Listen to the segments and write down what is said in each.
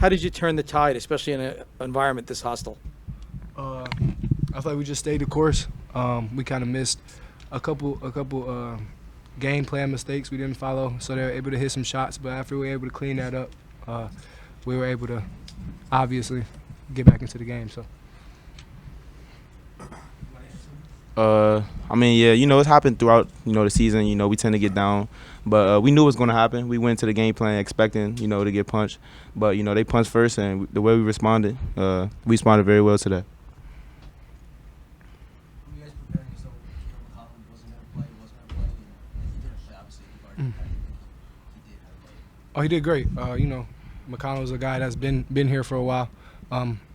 How did you turn the tide, especially in an environment this hostile? I feel like we just stayed the course. We kind of missed a couple game plan mistakes we didn't follow, so they were able to hit some shots. But after we were able to clean that up, we were able to obviously get back into the game. So. I mean, yeah, it's happened throughout, the season. We tend to get down, but we knew it was going to happen. We went into the game plan expecting, to get punched, but they punched first, and the way we responded very well to that. You guys preparing yourself when Holland wasn't going to play, and he didn't play, obviously. He did have to play. Oh, he did great. McConnell's a guy that's been here for a while.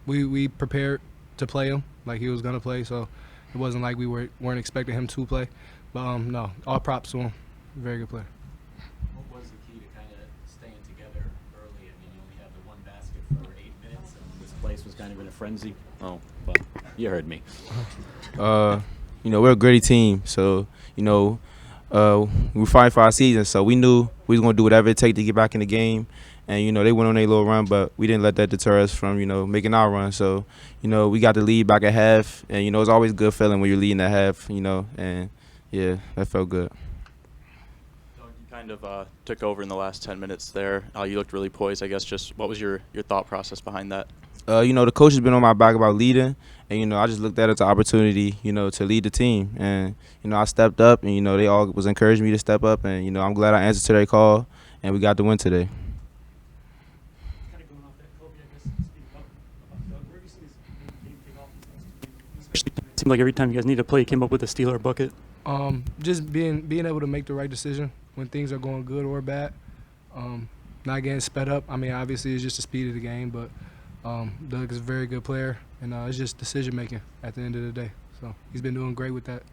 We prepared to play him like he was gonna play, so it wasn't like we weren't expecting him to play. But no, all props to him. Very good player. What was the key to kind of staying together early? I mean, you only had the one basket for 8 minutes, and this place was kind of in a frenzy. Oh, but you heard me. We're a gritty team, so we're fighting for our season, so we knew we was gonna do whatever it take to get back in the game. And they went on their little run, but we didn't let that deter us from making our run. So we got the lead back at half, and it's always a good feeling when you're leading at half. And yeah, that felt good. You kind of took over in the last 10 minutes there. You looked really poised. I guess just what was your thought process behind that? The coach has been on my back about leading, and I just looked at it as an opportunity, to lead the team. And I stepped up, and they all was encouraging me to step up, and I'm glad I answered to their call, and we got the win today. Kind of going off that, Kobe, I guess, speaking about Doug, where do you see his game take off? Especially, it seemed like every time you guys need to play, he came up with a steal or bucket. Just being able to make the right decision when things are going good or bad. Not getting sped up. I mean, obviously, it's just the speed of the game, but Doug is a very good player, and it's just decision making at the end of the day. So he's been doing great with that.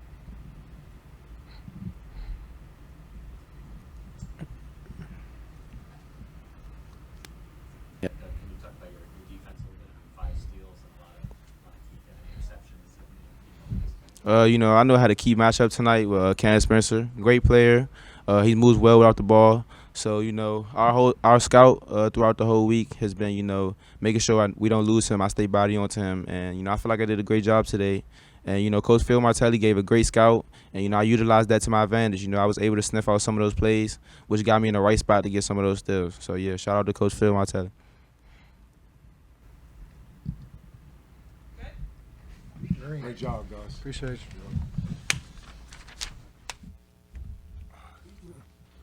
Can you talk about your defense a little bit? 5 steals and a lot of key kind of interceptions. I know how to key matchup tonight with Candace Spencer. Great player. He moves well without the ball. So our scout throughout the whole week has been making sure we don't lose him. I stay body onto him, and I feel like I did a great job today. And Coach Phil Martelli gave a great scout, and I utilized that to my advantage. I was able to sniff out some of those plays, which got me in the right spot to get some of those steals. So yeah, shout out to Coach Phil Martelli. Great job, guys. Appreciate you.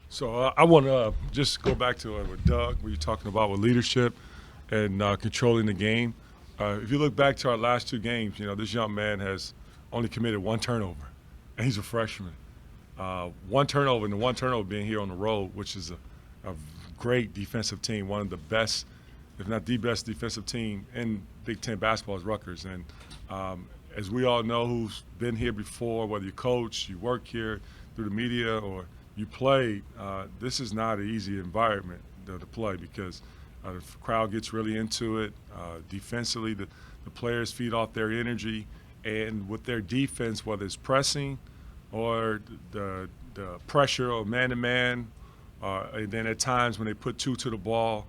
So I want to just go back to what Doug, what you're talking about with leadership and controlling the game. If you look back to our last 2 games, this young man has only committed 1 turnover, and he's a freshman. 1 turnover, and the 1 turnover being here on the road, which is a great defensive team, one of the best, if not the best defensive team in Big Ten basketball is Rutgers. And as we all know who's been here before, whether you coach, you work here through the media, or you play, this is not an easy environment to play because the crowd gets really into it. Defensively, the players feed off their energy, and with their defense, whether it's pressing or the pressure or man-to-man, and then at times when they put 2 to the ball,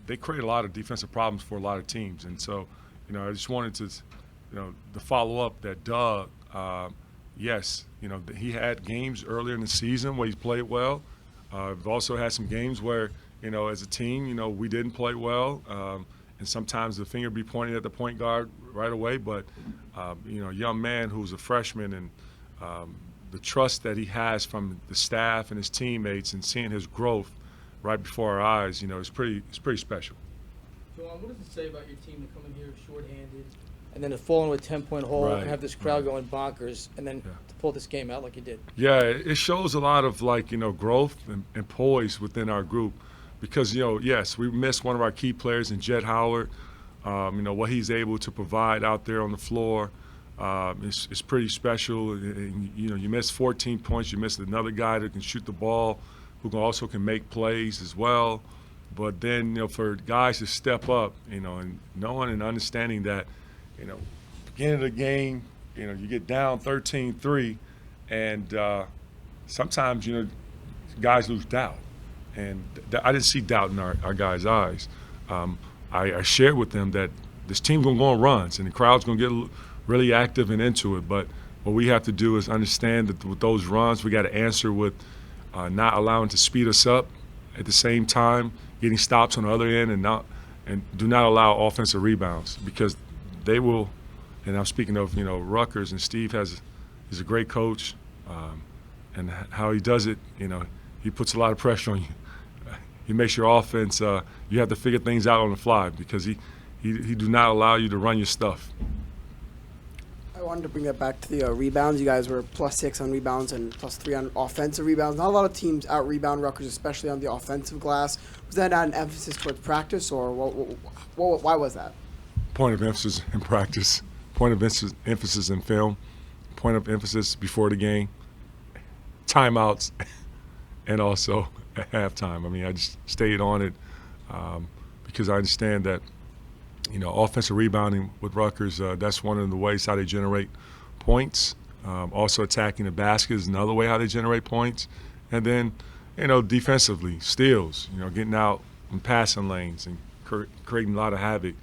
they create a lot of defensive problems for a lot of teams. And so, I just wanted to, the follow-up that Doug, yes, he had games earlier in the season where he's played well. We've also had some games where, as a team, we didn't play well. And sometimes the finger be pointed at the point guard right away. But, a young man who's a freshman and the trust that he has from the staff and his teammates and seeing his growth right before our eyes, is pretty special. Juwan, what does it say about your team to come in here shorthanded and then to fall into a 10-point hole Right. and have this crowd going bonkers and then to pull this game out like you did? Yeah, it shows a lot of growth and poise within our group because, yes, we missed one of our key players in Juwan Howard. What he's able to provide out there on the floor is pretty special. And, you missed 14 points. You missed another guy that can shoot the ball, who also can make plays as well. But then, for guys to step up, and knowing and understanding that, beginning of the game, you get down 13-3, and sometimes, guys lose doubt. And I didn't see doubt in our guys' eyes. I shared with them that this team's going to go on runs and the crowd's going to get really active and into it. But what we have to do is understand that with those runs, we got to answer with not allowing to speed us up, at the same time getting stops on the other end, and do not allow offensive rebounds, because they will. And I'm speaking of Rutgers, and Steve is a great coach, and how he does it. He puts a lot of pressure on you. He makes your offense. You have to figure things out on the fly, because he do not allow you to run your stuff. I wanted to bring that back to the rebounds. You guys were +6 on rebounds and +3 on offensive rebounds. Not a lot of teams out-rebound Rutgers, especially on the offensive glass. Was that not an emphasis towards practice, or why was that? Point of emphasis in practice, point of emphasis in film, point of emphasis before the game, timeouts, and also at halftime. I mean, I just stayed on it because I understand that offensive rebounding with Rutgers, that's one of the ways how they generate points. Also attacking the basket is another way how they generate points. And then, defensively, steals, getting out in passing lanes and creating a lot of havoc,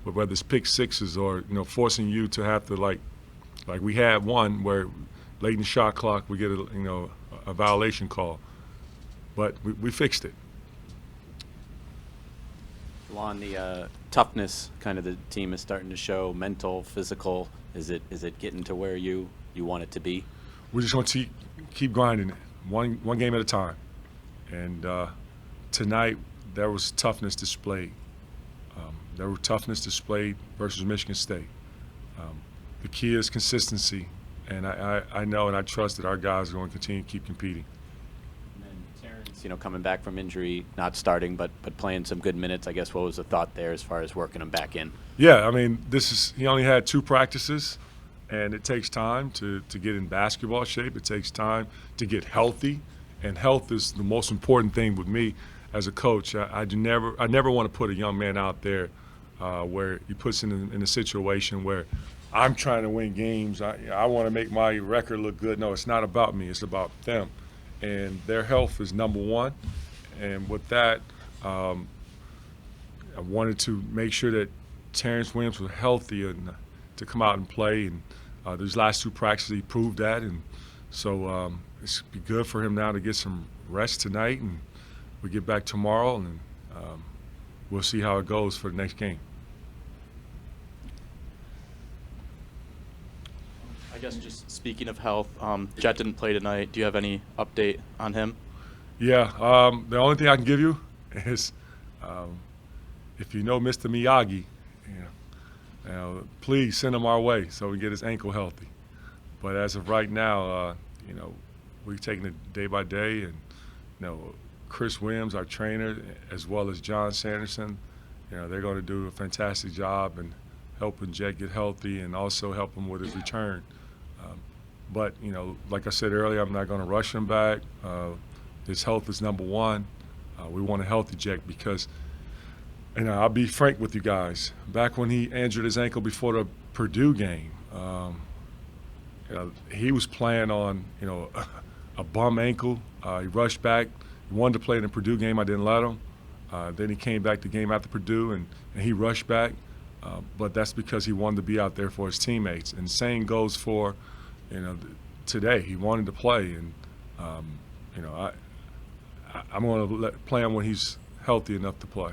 with whether it's pick sixes or, forcing you to have to, like we had one where late in the shot clock we get a violation call. But we fixed it. On the toughness, kind of the team is starting to show, mental, physical. Is it getting to where you want it to be? We're just going to keep grinding it, one game at a time. And tonight there was toughness displayed. There was toughness displayed versus Michigan State. The key is consistency, and I know and I trust that our guys are going to continue to keep competing. Coming back from injury, not starting, but playing some good minutes. I guess what was the thought there as far as working him back in? Yeah, I mean, he only had 2 practices, and it takes time to get in basketball shape. It takes time to get healthy, and health is the most important thing with me as a coach. I never want to put a young man out there where he puts in a situation where I'm trying to win games. I want to make my record look good. No, it's not about me. It's about them. And their health is number one. And with that, I wanted to make sure that Terrence Williams was healthy and to come out and play. And these last 2 practices, he proved that. And so it's be good for him now to get some rest tonight, and we get back tomorrow, and we'll see how it goes for the next game. I guess just speaking of health, Jet didn't play tonight. Do you have any update on him? Yeah, the only thing I can give you is if you know Mr. Miyagi, please send him our way so we get his ankle healthy. But as of right now, we're taking it day by day, and Chris Williams, our trainer, as well as John Sanderson, they're going to do a fantastic job in helping Jet get healthy and also help him with his return. But like I said earlier, I'm not going to rush him back. His health is number one. We want a healthy Jet because, I'll be frank with you guys. Back when he injured his ankle before the Purdue game, he was playing on, a bum ankle. He rushed back. He wanted to play in the Purdue game. I didn't let him. Then he came back the game after Purdue, and he rushed back. But that's because he wanted to be out there for his teammates. And the same goes for, today. He wanted to play, and I'm going to play him when he's healthy enough to play.